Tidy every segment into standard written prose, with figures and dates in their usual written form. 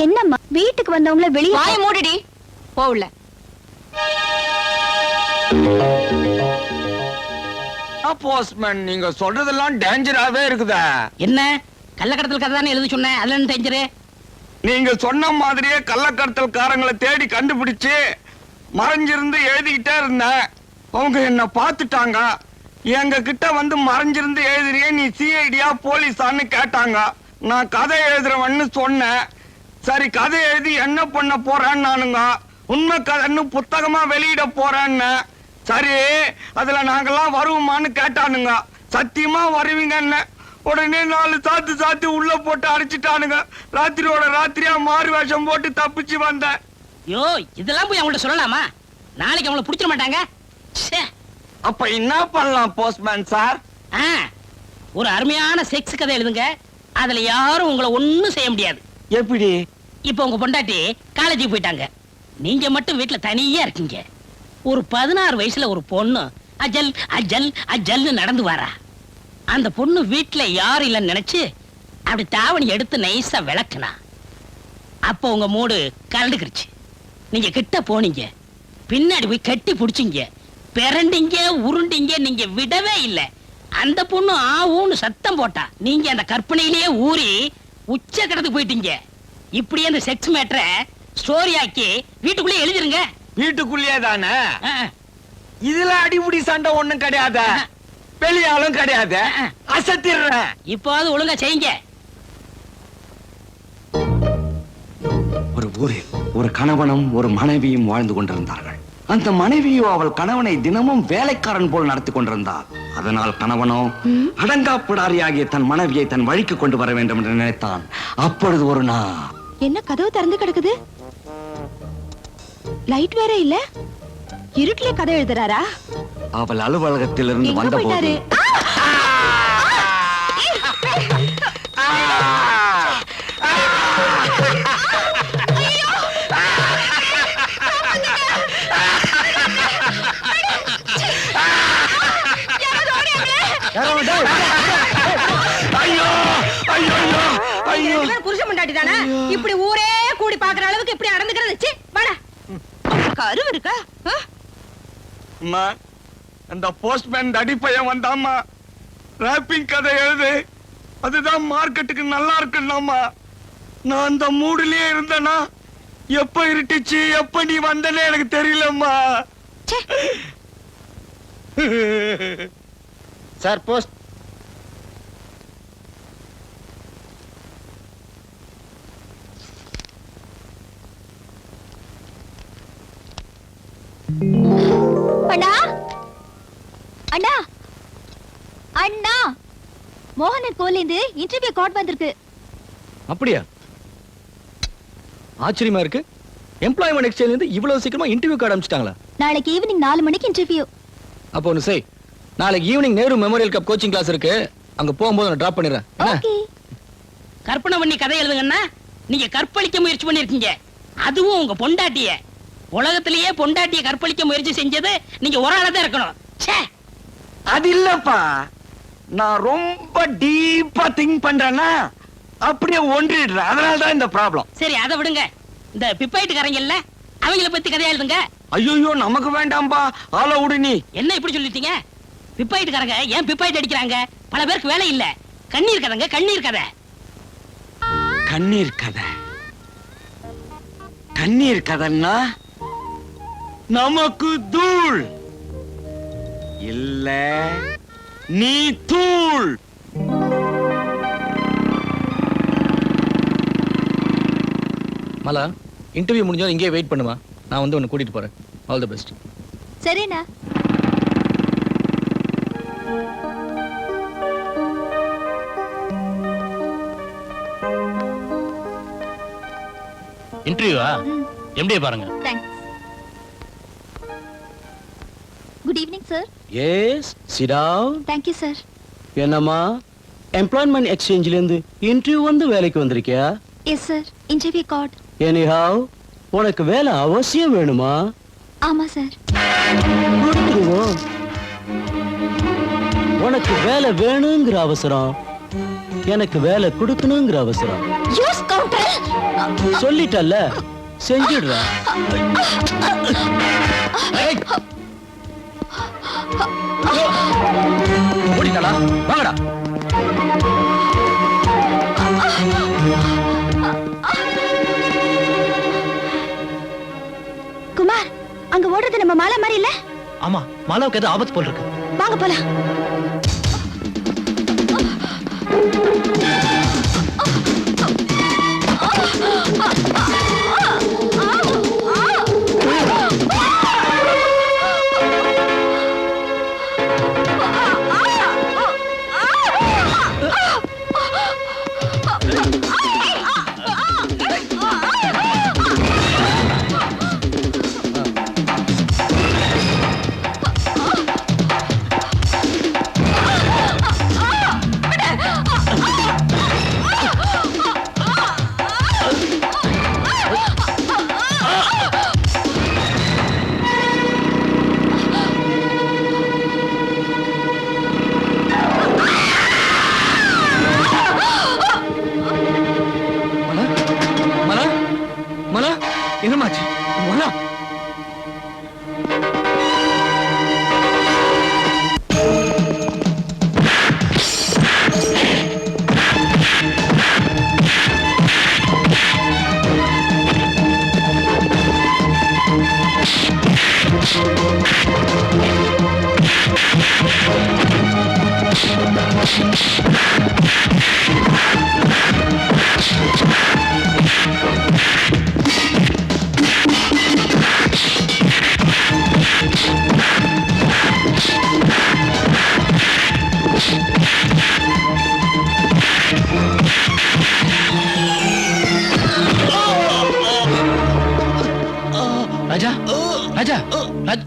என்னம்மா வீட்டுக்கு வந்தவங்கள வெளியே வாய மூடிடி போவுல. போஸ்ட்மேன் நீங்க சொல்றதெல்லாம் டேஞ்சராவே இருக்குதா? என்ன கள்ளக்கடத்தல் கதை தானே எழுதி சொன்னேன், அதுல என்ன டேஞ்சரு? நீங்க சொன்ன மாதிரியே கள்ளக்கடத்தல்காரங்களை தேடி கண்டுபிடிச்சு மறைஞ்சிருந்து எழுதிக்கிட்டே இருந்தேன். அவங்க என்ன பார்த்துட்டாங்க. எங்க கிட்ட வந்து மறைஞ்சிருந்து எழுதுறியே நீ சிஐடியா போலீஸான்னு கேட்டாங்க. நான் கதை எழுதுறவன்னு சொன்னேன். சரி கதை எழுதி என்ன பண்ண போறேன்னு நானுங்க உண்மை கதைன்னு புத்தகமா வெளியிட போறேன்னு. சரி அதுல நாங்கெல்லாம் வருவோமான்னு கேட்டானுங்க. சத்தியமா வருவீங்கன்னு. உடனே 4 சாத்து உள்ள போட்டு அடிச்சுட்டானுங்க. ராத்திரியோட ராத்திரியா மாறு வேஷம் போட்டு தப்பிச்சு வந்தேன். யோ இதெல்லாம் போய் அவங்கள்ட்ட சொல்லலாமா? நாளைக்கு அவங்கள புடிச்சிட மாட்டாங்க. அப்ப என்ன பண்ணலாம் போஸ்ட்மேன் சார்? ஒரு அருமையான செக்ஸ் கதை எழுதுங்க. அதுல யாரும் உங்களை ஒண்ணும் செய்ய முடியாது. எப்படி? இப்ப உங்க பொண்டாட்டி காலேஜுக்கு போயிட்டாங்க. நீங்க மட்டும் வீட்டுல தனியா இருக்கீங்க. ஒரு 16 வயசுல ஒரு பொண்ணு அஜல் அஜல் அஜல்னு நடந்து வரா. அந்த பொண்ணு வீட்டுல யாரும் இல்லைன்னு நினைச்சு அப்படி தாவணி எடுத்து நைஸா விளக்குனா. அப்ப உங்க மூடு கலந்துக்கிடுச்சு. நீங்க கிட்ட போனீங்க, பின்னாடி போய் கட்டி புடிச்சீங்க, பிறண்டிங்க உருண்டிங்க. நீங்க விடவே இல்லை. அந்த பொண்ணு ஆவுன்னு சத்தம் போட்டா. நீங்க அந்த கற்பனையிலேயே ஊறி உச்ச கடத்துக்கு போயிட்டீங்க. இப்படியே அந்த செக்ஸ் மேட்டரை ஸ்டோரி ஆக்கி வீட்டுக்குள்ளே எழுதிருங்க. வீட்டுக்குள்ளேயே தானே? இதுல அடிமுடி சண்டை ஒண்ணும் கிடையாது, வெளியாலும் கிடையாது. அசத்திடுறேன். இப்போது ஒழுங்கா செய்யுங்க. ஒரு ஊரில் ஒரு கணவனும் ஒரு மனைவியும் வாழ்ந்து கொண்டிருந்தார்கள். அந்த மனைவியோ அவள் கணவனை தினமும் வேலைக்காரன் போல் நடத்தி கொண்டிருந்தாள். அதனால் கணவனோ அடங்கா பிடாரியாகிய தன் மனைவியை தன் வழிக்கு கொண்டு வர வேண்டும் என்று நினைத்தான். அப்பொழுது ஒரு நாள் என்ன கதவு திறந்து கிடக்குது? லைட் வேற இல்ல. இருட்டிலே கதை எழுதுறாரா? அவள் அலுவலகத்திலிருந்து வந்தபோது புருஷ முண்டாட்டி தானே இப்படி ஊரே கூடி பாக்குற அளவுக்கு இப்படி அடந்துக்கிறது? கருவு இருக்கா? அந்த போஸ்ட்மேன் அடிப்பையன் வந்தாமா, ராப்பிங் கதை எழுது, அதுதான் மார்க்கெட்டுக்கு நல்லா இருக்குன்னாமா. நான் அந்த மூடுலயே இருந்தேனா எப்ப இருட்டுச்சு எப்ப நீ வந்தனே எனக்கு தெரியலம்மா. Sir post. அண்ணா அண்ணா அண்ணா, மோகனன் கோலிந்து இன்டர்வியூ கார்டு வந்திருக்கு. அப்படியா? ஆச்சரியமா இருக்கு. எம்ப்ளாய்மெண்ட் எக்ஸ்சேஞ்ச்ல இருந்து இவ்வளவு சீக்கிரமா இன்டர்வியூ கார்டு அனுப்பிச்சிட்டாங்களா? நாளைக்கு ஈவினிங் 4 மணிக்கு இன்டர்வியூ. அப்போ ஒன்னு செய், நாளைக்கு evening Nehru memorial cup coaching class இருக்கு, அங்க போகும்போது நான் டிராப் பண்ணிடுறேன். ஓகே. கற்பனை பண்ணி கதை எழுதுங்கன்னா நீங்க கற்பழிக்க முயற்சி பண்ணிருக்கீங்க. அதுவும் உங்க பொண்டாட்டிய. உலகத்திலேயே பொண்டாட்டிய கற்பழிக்க முயற்சி செஞ்சது நீங்க ஒரு ஆளதான் இருக்கணும். அது இல்லப்பா, நான் ரொம்ப டீப்பா திங்க் பண்றேன்னா அப்படியே ஒன்றிடுறேன். அதனாலதான் இந்த ப்ராப்ளம். சரி அதை விடுங்க. இந்த பிப்பாயிட்டுக்காரங்கல்ல அவங்கள பத்தி கதையா எழுதுங்க. ஐயோ நமக்கு வேண்டாம்பா, ஆள விடு நீ. என்ன இப்படி சொல்லிட்டீங்க? பிப்பாயிட்டுக்காரங்க ஏன் பிப்பாயிட்டு அடிக்கிறாங்க? பல பேருக்கு வேலை இல்ல. கண்ணீர் கதைங்க, கண்ணீர் கதை. கண்ணீர் கதை? கண்ணீர் கதைன்னா நமக்கு தூள் இல்ல, நீ தூள். மலா, இன்டர்வியூ முடிஞ்சா இங்கே வெயிட் பண்ணுமா, நான் வந்து உன்னை கூட்டிட்டு போறேன். All the best. சரிண்ணா. இன்டர்வியூவா? எம்டிஏ பாருங்க. Thanks. Good evening sir. Yes, sit down. Thank you sir. என்னம்மா, எம்ப்ளாய்மெண்ட் எக்ஸ்சேஞ்சில இருந்து இன்டர்வியூ வந்து வேலைக்கு வந்திருக்கியா? Yes sir, interview card. Anyhow, உனக்கு வேலை அவசியம் வேணுமா? ஆமா சார். கொடுத்துருவோம். உனக்கு வேலை வேணுங்கிற அவசரம், எனக்கு வேலை கொடுக்கணுங்கிற அவசரம். யூ ஸ்கவுண்டர். சொல்லிட்டல்ல செஞ்சிடுறேன். ஓடிட்டாளா? வாங்கடா. குமார், அங்க ஓடுறது நம்ம மாலா மாதிரி இல்ல? ஆமா, மாலாவுக்கு ஏதோ ஆபத்து போல் இருக்கு. வாங்க போலாம். என்னமாச்சு? மலா ராஜா, ராஜா, ராஜா.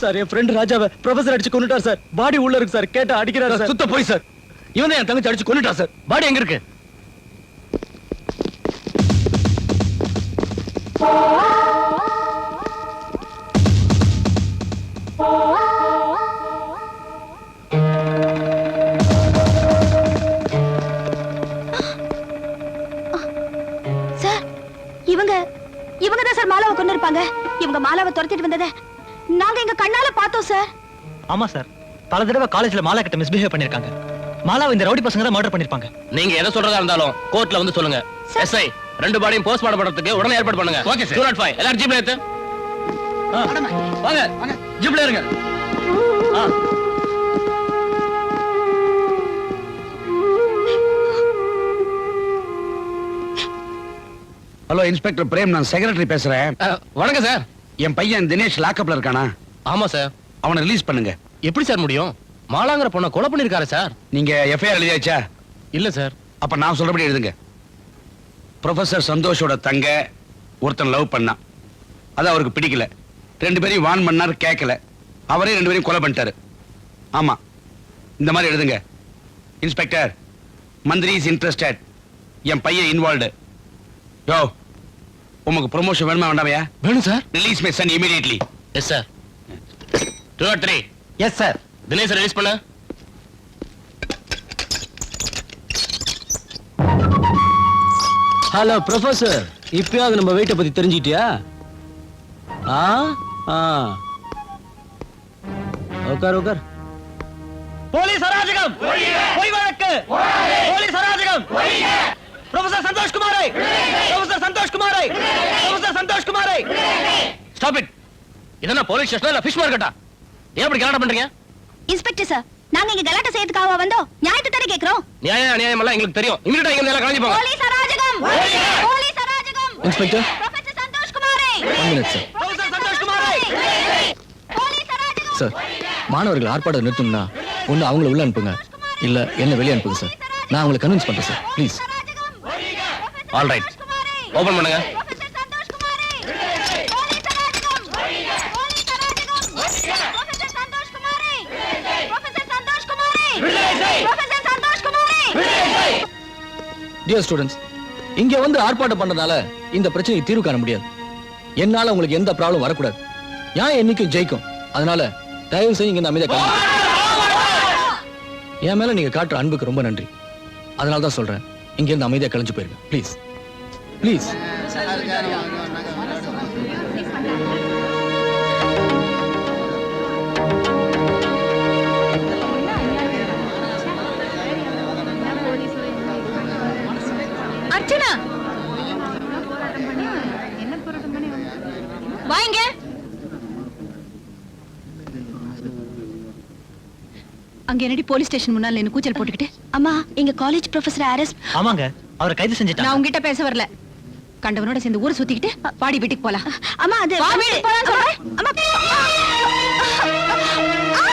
சார், என் ஃப்ரெண்ட் ராஜாவை ப்ரொஃபசர் அடிச்சு கொன்னுட்டார் சார். பாடி உள்ள இருக்கு சார். கேட்டா அடிக்கிறார் சார். சுத்த போய் சார். இவன் என் தங்கச்சி அடிச்சு கொன்னுட்டா சார். பாடி எங்க இருக்கு? சார், இவங்க தான் சார் மாலாவை கொண்டு இருப்பாங்க. இவங்க மாலாவை துரத்திட்டு வந்ததை நாங்க எங்க கண்ணால பார்த்தோம் சார். ஆமா சார், பல தடவை காலேஜ்ல மாலா கிட்ட மிஸ்பிஹேவ் பண்ணிருக்காங்க. மாலாவை இந்த ரவுடி பசங்க தான் மர்டர் பண்ணிருப்பாங்க. நீங்க எதை சொல்றதா இருந்தாலும் கோர்ட்ல வந்து சொல்லுங்க. எஸ்ஐ 2 பாடியும் போஸ்ட்மார்ட்டம் பண்றதுக்கு உடனே ஏற்பாடு பண்ணுங்க. Okay, sir. 205 எல்லாரும் ஜீப்ல ஏத்து. வாங்க ஜிப்ல இருங்க. ஹலோ இன்ஸ்பெக்டர் பிரேம், நான் செக்ரட்டரி பேசுறேன். வணக்கம் சார். என் பையன் தினேஷ் லாக்அப்ல இருக்கானா? ஆமா சார். அவனை ரிலீஸ் பண்ணுங்க. எப்படி சார் முடியும்? மாலாங்கிற பொண்ணை கொலை பண்ணிருக்காரு சார். நீங்க எஃப்ஐஆர் எழுதியாச்சா? இல்ல சார். அப்ப நான் சொல்றபடி எழுதுங்க. ப்ரொஃபசர் சந்தோஷோட தங்க ஒருத்தன் லவ் பண்ணான். அது அவருக்கு பிடிக்கல. 2 பேரையும் வான் பண்ணாரு, கேட்கல. அவரே 2 பேரையும் கொலை பண்ணிட்டாரு. ஆமா, இந்த மாதிரி எழுதுங்க. இன்ஸ்பெக்டர், மந்திரி இஸ் இன்ட்ரெஸ்டட். என் பையன் இன்வால்வ்டு. யோ, உமக்கு ப்ரொமோஷன் வேணுமா வேண்டாமையா? வேணும் sir. Release my son immediately. Yes sir. 203 yes sir. Dinesh release பண்ணு. ஹலோ ப்ரொஃபசர், இப்பயாவது நம்ம வெயிட்ட பத்தி தெரிஞ்சிட்டியா? உட்கார். போலீஸ் அராஜகம், பொய் வழக்கு, போலீஸ் அராஜகம். ப்ரொஃபசர் சந்தோஷ் குமாரை, ப்ரொஃபசர் சந்தோஷ் குமாரை, ப்ரொஃபசர் சந்தோஷ் குமாரை. Stop it. இதென்ன போலீஸ் ஸ்டேஷனா இல்ல ஃபிஷ் மார்க்கெட்டா? ஏன் இப்படி கலாட்டா பண்றீங்க? இன்ஸ்பெக்டர் சார், நாங்க இங்க கலாட்டா செய்யறதுக்காக வந்தோம். நியாயத்தை தானே கேக்குறோம். நியாயம் அநியாயம் எல்லாம் எங்களுக்கு தெரியும். இமிடியேட்டா இங்க எல்லாம் கலந்து போங்க. போலீஸ் அராஜகம், போலீஸ் அராஜகம். இன்ஸ்பெக்டர், ப்ரொஃபசர் சந்தோஷ் குமாரை, 1 minute சார். ப்ரொஃபசர் சந்தோஷ் குமாரை. போலீஸ் அராஜகம். சார், மாணவர்கள் ஆர்ப்பாட்டம் நிறுத்தணும்னா ஒண்ணு அவங்கள உள்ள அனுப்புங்க, இல்ல என்ன வெளியே அனுப்புங்க சார். நான் அவங்களை கன்வின்ஸ் பண்றேன் sir, please. All right, open பண்ணுங்க. ப்ரொஃபசர் சந்தோஷ் குமாரை. போலீஸ் அராஜகம், போலீஸ் அராஜகம். ப்ரொஃபசர் சந்தோஷ் குமாரை, ப்ரொஃபசர் சந்தோஷ் குமாரை, ப்ரொஃபசர் சந்தோஷ் குமாரை. டியர் ஸ்டூடெண்ட்ஸ், இங்க வந்து ஆர்ப்பாட்டம் பண்றதால இந்த பிரச்சனைக்கு தீர்வு காண முடியாது. என்னால உங்களுக்கு எந்த ப்ராப்ளம் வரக்கூடாது. ஏன் என்னைக்கும் ஜெயிக்கும். அதனால தயவு செய்து இங்க அமைதியா காணுங்க. என் மேல நீங்க காட்டுற அன்புக்கு ரொம்ப நன்றி. அதனால தான் சொல்றேன், இங்க இருந்து அமைதியா கலைஞ்சு போயிருங்க ப்ளீஸ். ப்ளீஸ். அர்ச்சனா வாங்க. அங்க என்னடி போலீஸ் ஸ்டேஷன் முன்னால என்ன கூச்சல் போட்டுக்கிட்டு? அம்மா, எங்க காலேஜ் ப்ரொஃபசர் அரெஸ்ட். ஆமாங்க, அவரை கைது செஞ்சுட்டாங்க. நான் உங்ககிட்ட பேச வரல. கண்டவனோட சேர்ந்து ஊரை சுத்திக்கிட்டு பாடி வீட்டுக்கு போலாம். அம்மா, அது வா, வீட்டுக்கு போலாம்னு சொல்றேன். அம்மா